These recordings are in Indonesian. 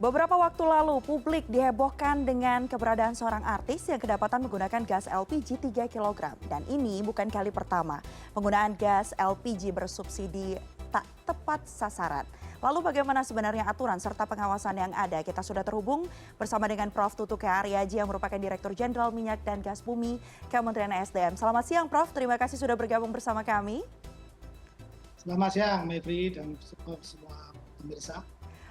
Beberapa waktu lalu, publik dihebohkan dengan keberadaan seorang artis yang kedapatan menggunakan gas LPG 3 kg. Dan ini bukan kali pertama penggunaan gas LPG bersubsidi tak tepat sasaran. Lalu bagaimana sebenarnya aturan serta pengawasan yang ada? Kita sudah terhubung bersama dengan Prof. Tutuke Aryaji yang merupakan Direktur Jenderal Minyak dan Gas Bumi Kementerian ESDM. Selamat siang Prof, terima kasih sudah bergabung bersama kami. Selamat siang, Mevri dan semua pemirsa.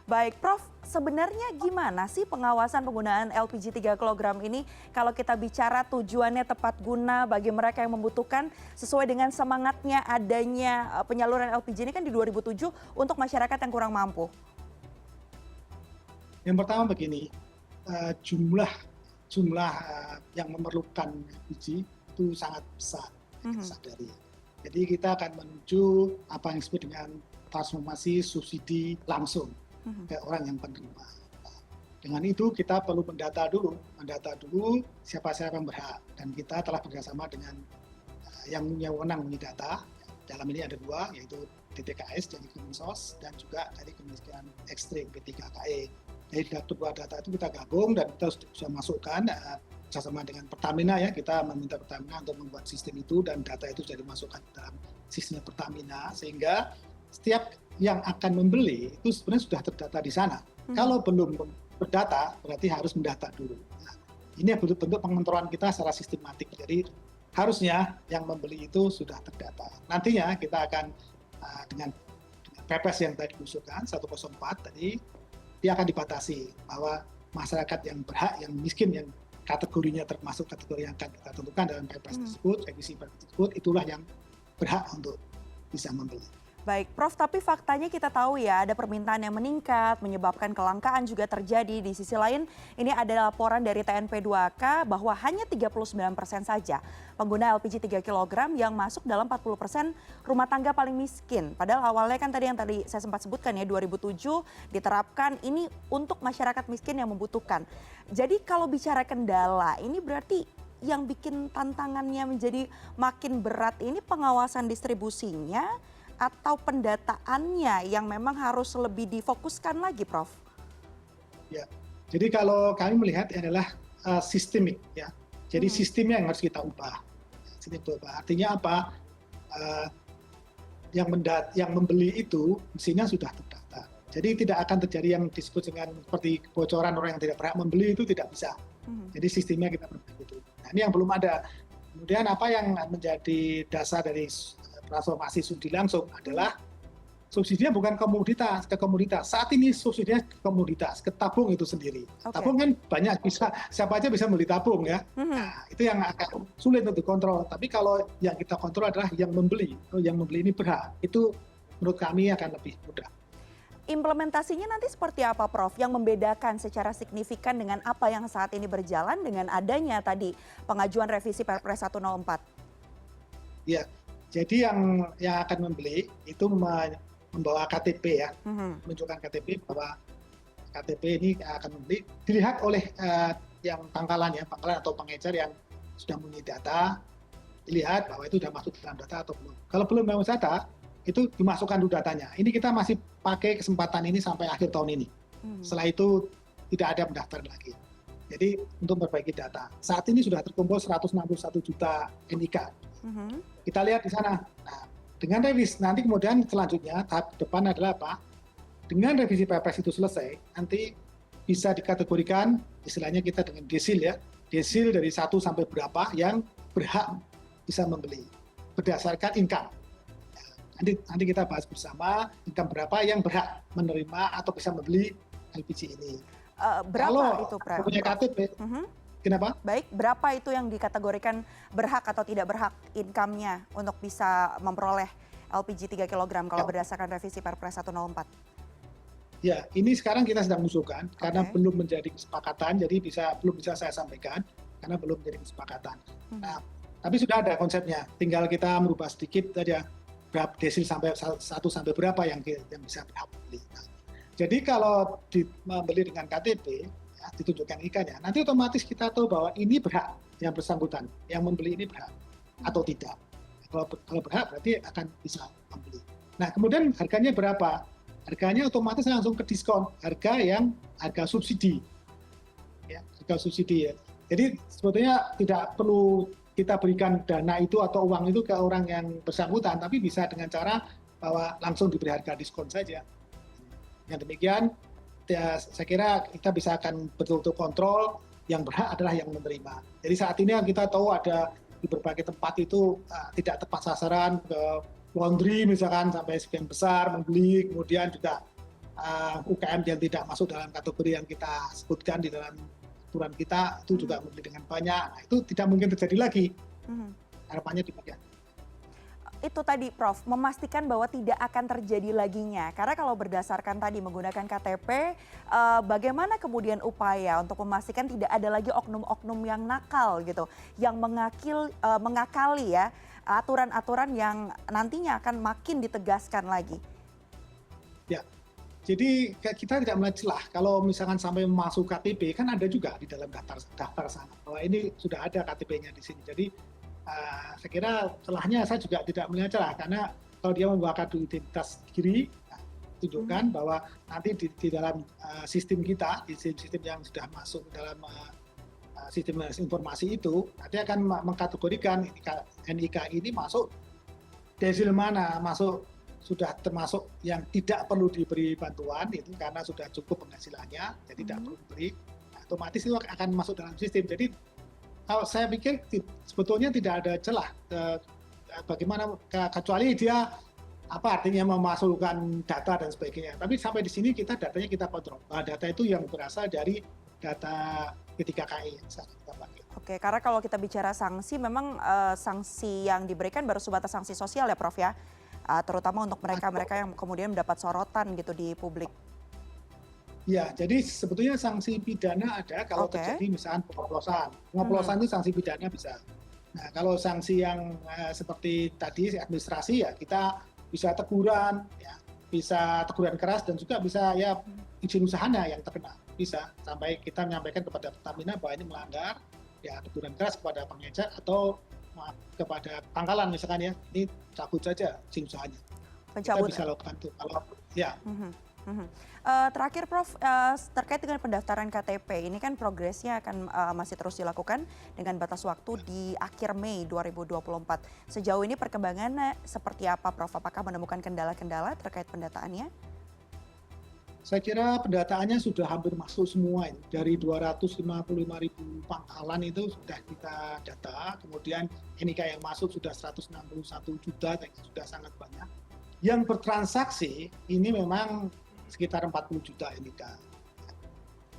Baik, Prof, sebenarnya gimana sih pengawasan penggunaan LPG 3 kg ini kalau kita bicara tujuannya tepat guna bagi mereka yang membutuhkan sesuai dengan semangatnya adanya penyaluran LPG ini kan di 2007 untuk masyarakat yang kurang mampu? Yang pertama begini, jumlah yang memerlukan LPG itu sangat besar, kita sadari. Jadi kita akan menuju apa yang disebut dengan transformasi subsidi langsung ke orang yang penerima. Dengan itu kita perlu mendata dulu siapa yang berhak, dan kita telah bekerjasama dengan yang punya wewenang mendata. Dalam ini ada dua, yaitu DTKS dari Kemensos dan juga dari Kemiskinan Ekstrim P3KE. Dari dua data itu kita gabung dan kita sudah masukkan bersama dengan Pertamina, ya, kita meminta Pertamina untuk membuat sistem itu dan data itu sudah dimasukkan dalam sistem Pertamina sehingga setiap yang akan membeli itu sebenarnya sudah terdata di sana. Kalau belum berdata, berarti harus mendata dulu. Nah, ini bentuk pengontrolan kita secara sistematik. Jadi harusnya yang membeli itu sudah terdata. Nantinya kita akan dengan Perpres yang tadi diusulkan 104 tadi, dia akan dibatasi bahwa masyarakat yang berhak, yang miskin, yang kategorinya termasuk kategori yang akan kita tentukan dalam Perpres tersebut, revisi Perpres tersebut, itulah yang berhak untuk bisa membeli. Baik, Prof, tapi faktanya kita tahu ya ada permintaan yang meningkat, menyebabkan kelangkaan juga terjadi. Di sisi lain, ini ada laporan dari TNP2K bahwa hanya 39% saja pengguna LPG 3 kg yang masuk dalam 40% rumah tangga paling miskin. Padahal awalnya kan yang tadi saya sempat sebutkan ya, 2007 diterapkan ini untuk masyarakat miskin yang membutuhkan. Jadi kalau bicara kendala, ini berarti yang bikin tantangannya menjadi makin berat ini pengawasan distribusinya atau pendataannya yang memang harus lebih difokuskan lagi, Prof? Ya, jadi kalau kami melihat adalah sistemik, ya. Jadi sistemnya yang harus kita ubah. Artinya apa? Yang membeli itu mestinya sudah terdata. Jadi tidak akan terjadi yang disebut dengan seperti kebocoran orang yang tidak berhak membeli, itu tidak bisa. Jadi sistemnya kita perbaiki itu. Nah, ini yang belum ada. Kemudian apa yang menjadi dasar dari transformasi subsidi langsung adalah subsidinya bukan komoditas ke komoditas. Saat ini subsidinya ke komoditas, ke tabung itu sendiri. Tabung kan banyak, siapa aja bisa beli tabung, ya. Nah, itu yang agak sulit untuk kontrol. Tapi kalau yang kita kontrol adalah yang membeli. Yang membeli ini berhak. Itu menurut kami akan lebih mudah. Implementasinya nanti seperti apa, Prof? Yang membedakan secara signifikan dengan apa yang saat ini berjalan dengan adanya tadi pengajuan revisi Perpres 104? Ya. Jadi yang akan membeli itu membawa KTP, ya, menunjukkan KTP bahwa KTP ini akan membeli. Dilihat oleh yang pangkalan atau pengecer yang sudah mempunyai data, dilihat bahwa itu sudah masuk dalam data atau belum. Kalau belum dalam data, itu dimasukkan dulu datanya. Ini kita masih pakai kesempatan ini sampai akhir tahun ini. Setelah itu tidak ada pendaftaran lagi. Jadi untuk memperbaiki data. Saat ini sudah terkumpul 161 juta NIK. Kita lihat di sana. Nah, dengan revisi nanti kemudian selanjutnya tahap depan adalah apa? Dengan revisi Perpres itu selesai, nanti bisa dikategorikan istilahnya kita dengan desil, ya. Desil dari 1 sampai berapa yang berhak bisa membeli berdasarkan income. Nah, nanti kita bahas bersama income berapa yang berhak menerima atau bisa membeli LPG ini. Berapa kalau itu, Prof? punya KTP, kenapa? Baik, berapa itu yang dikategorikan berhak atau tidak berhak income-nya untuk bisa memperoleh LPG 3 kg kalau berdasarkan revisi Perpres 104? Ya, ini sekarang kita sedang usulkan karena belum menjadi kesepakatan, jadi belum bisa saya sampaikan karena belum menjadi kesepakatan. Nah, tapi sudah ada konsepnya, tinggal kita merubah sedikit saja berapa desil sampai 1 sampai berapa yang bisa berhak beli. Nah, jadi kalau membeli dengan KTP, ya, ditunjukkan IK-nya, nanti otomatis kita tahu bahwa ini berhak yang bersangkutan, yang membeli ini berhak atau tidak. Kalau berhak berarti akan bisa membeli. Nah, kemudian harganya berapa? harganya otomatis langsung ke diskon harga subsidi, ya, harga subsidi ya. Jadi sebetulnya tidak perlu kita berikan dana itu atau uang itu ke orang yang bersangkutan, tapi bisa dengan cara bahwa langsung diberi harga diskon saja. Yang demikian, ya, saya kira kita bisa akan betul-betul kontrol, yang berhak adalah yang menerima. Jadi saat ini kita tahu ada di berbagai tempat itu tidak tepat sasaran, ke laundry misalkan sampai sekian besar membeli, kemudian juga UKM yang tidak masuk dalam kategori yang kita sebutkan di dalam aturan kita itu juga membeli dengan banyak. Nah, itu tidak mungkin terjadi lagi. Harapannya demikian. Itu tadi Prof, memastikan bahwa tidak akan terjadi laginya. Karena kalau berdasarkan tadi menggunakan KTP, bagaimana kemudian upaya untuk memastikan tidak ada lagi oknum-oknum yang nakal gitu, yang mengakali ya aturan-aturan yang nantinya akan makin ditegaskan lagi. Ya, jadi kita tidak melihat celah. Kalau misalkan sampai masuk KTP, kan ada juga di dalam daftar sana bahwa ini sudah ada KTP-nya di sini. Jadi saya kira celahnya saya juga tidak melihat celah, karena kalau dia membawa kartu identitas diri, tunjukkan bahwa nanti di dalam sistem kita, di sistem yang sudah masuk dalam sistem informasi itu, nanti akan mengkategorikan NIK ini masuk desil mana, masuk sudah termasuk yang tidak perlu diberi bantuan itu karena sudah cukup penghasilannya, jadi tidak perlu diberi, otomatis itu akan masuk dalam sistem. Jadi saya pikir sebetulnya tidak ada celah, bagaimana kecuali dia apa artinya memasukkan data dan sebagainya. Tapi sampai di sini datanya kita kontrol. Data itu yang berasal dari data P3KI yang kita pakai. Oke, karena kalau kita bicara sanksi, memang sanksi yang diberikan baru sebatas sanksi sosial ya Prof ya, terutama untuk mereka-mereka yang kemudian mendapat sorotan gitu di publik. Ya, jadi sebetulnya sanksi pidana ada kalau terjadi misalkan pengoplosan itu sanksi pidana bisa. Nah, kalau sanksi yang seperti tadi administrasi ya kita bisa teguran, ya bisa teguran keras dan juga bisa ya izin usahanya yang terkena, bisa sampai kita menyampaikan kepada Pertamina bahwa ini melanggar, ya teguran keras kepada pengecer atau kepada pangkalan misalkan ya, ini cabut saja izin usahanya. Kita bisa lakukan itu kalau ya. Terakhir Prof, terkait dengan pendaftaran KTP, ini kan progresnya akan masih terus dilakukan dengan batas waktu di akhir Mei 2024. Sejauh ini perkembangannya seperti apa Prof? Apakah menemukan kendala-kendala terkait pendataannya? Saya kira pendataannya sudah hampir masuk semua ini. Dari 255.000 pangkalan itu sudah kita data, kemudian NIK yang masuk sudah 161 juta, sudah sangat banyak. Yang bertransaksi ini memang sekitar 40 juta NIK.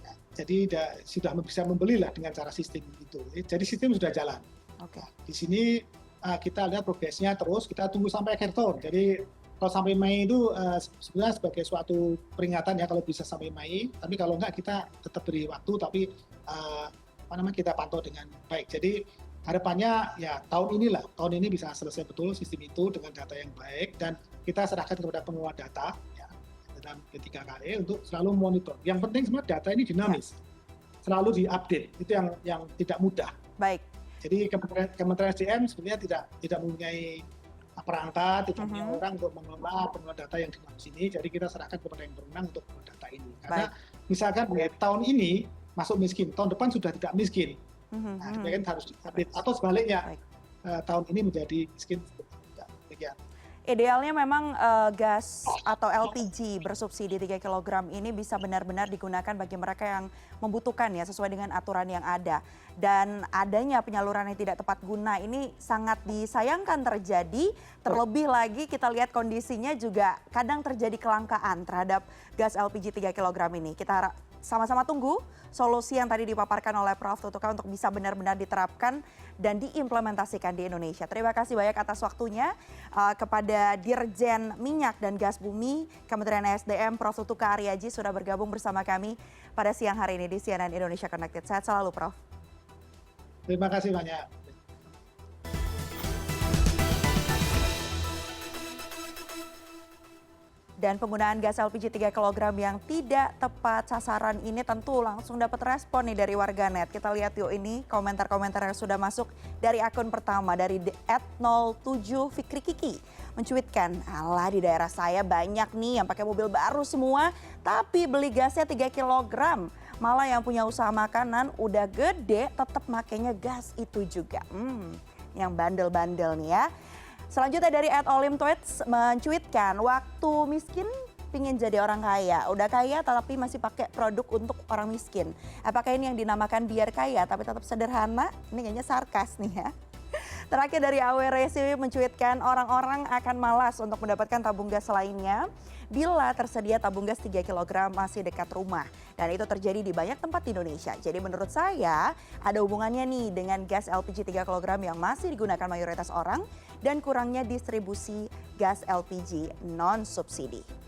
Ya, jadi sudah bisa membeli lah dengan cara sistem itu. Jadi sistem sudah jalan. Di sini kita lihat progresnya terus, kita tunggu sampai akhir tahun. Jadi kalau sampai Mei itu sebenarnya sebagai suatu peringatan ya kalau bisa sampai Mei. Tapi kalau enggak kita tetap beri waktu, tapi kita pantau dengan baik. Jadi harapannya ya tahun ini bisa selesai betul sistem itu dengan data yang baik dan kita serahkan kepada pengelola data ya, dalam P3KI untuk selalu monitor. Yang penting sebenarnya data ini dinamis, selalu diupdate. Itu yang tidak mudah. Baik. Jadi Kementerian SDM sebenarnya tidak mempunyai perangkat, tidak punya orang untuk mengelola data yang dinamis ini. Jadi kita serahkan kepada yang berwenang untuk mengelola data ini. Karena misalkan tahun ini masuk miskin, tahun depan sudah tidak miskin. Nah, demikian harus diupdate atau sebaliknya tahun ini menjadi miskin. Demikian. Idealnya memang gas atau LPG bersubsidi 3 kg ini bisa benar-benar digunakan bagi mereka yang membutuhkan ya sesuai dengan aturan yang ada. Dan adanya penyaluran yang tidak tepat guna ini sangat disayangkan terjadi. Terlebih lagi kita lihat kondisinya juga kadang terjadi kelangkaan terhadap gas LPG 3 kg ini. Kita sama-sama tunggu solusi yang tadi dipaparkan oleh Prof. Tutuka untuk bisa benar-benar diterapkan dan diimplementasikan di Indonesia. Terima kasih banyak atas waktunya kepada Dirjen Minyak dan Gas Bumi Kementerian SDM Prof. Tutuka Aryaji sudah bergabung bersama kami pada siang hari ini di CNN Indonesia Connected. Sehat selalu Prof. Terima kasih banyak. Dan penggunaan gas LPG 3 kg yang tidak tepat sasaran ini tentu langsung dapat respon nih dari warganet. Kita lihat yuk ini komentar-komentar yang sudah masuk dari akun pertama dari @07 Fikri Kiki. Mencuitkan, alah di daerah saya banyak nih yang pakai mobil baru semua tapi beli gasnya 3 kg. Malah yang punya usaha makanan udah gede tetap makainya gas itu juga. Yang bandel-bandel nih ya. Selanjutnya dari @olimtweets mencuitkan, waktu miskin pingin jadi orang kaya. Udah kaya tapi masih pakai produk untuk orang miskin. Apakah ini yang dinamakan biar kaya tapi tetap sederhana? Ini kayaknya sarkas nih ya. Terakhir dari AWRC mencuitkan, orang-orang akan malas untuk mendapatkan tabung gas lainnya bila tersedia tabung gas 3 kg masih dekat rumah. Dan itu terjadi di banyak tempat di Indonesia. Jadi menurut saya ada hubungannya nih dengan gas LPG 3 kg yang masih digunakan mayoritas orang dan kurangnya distribusi gas LPG non-subsidi.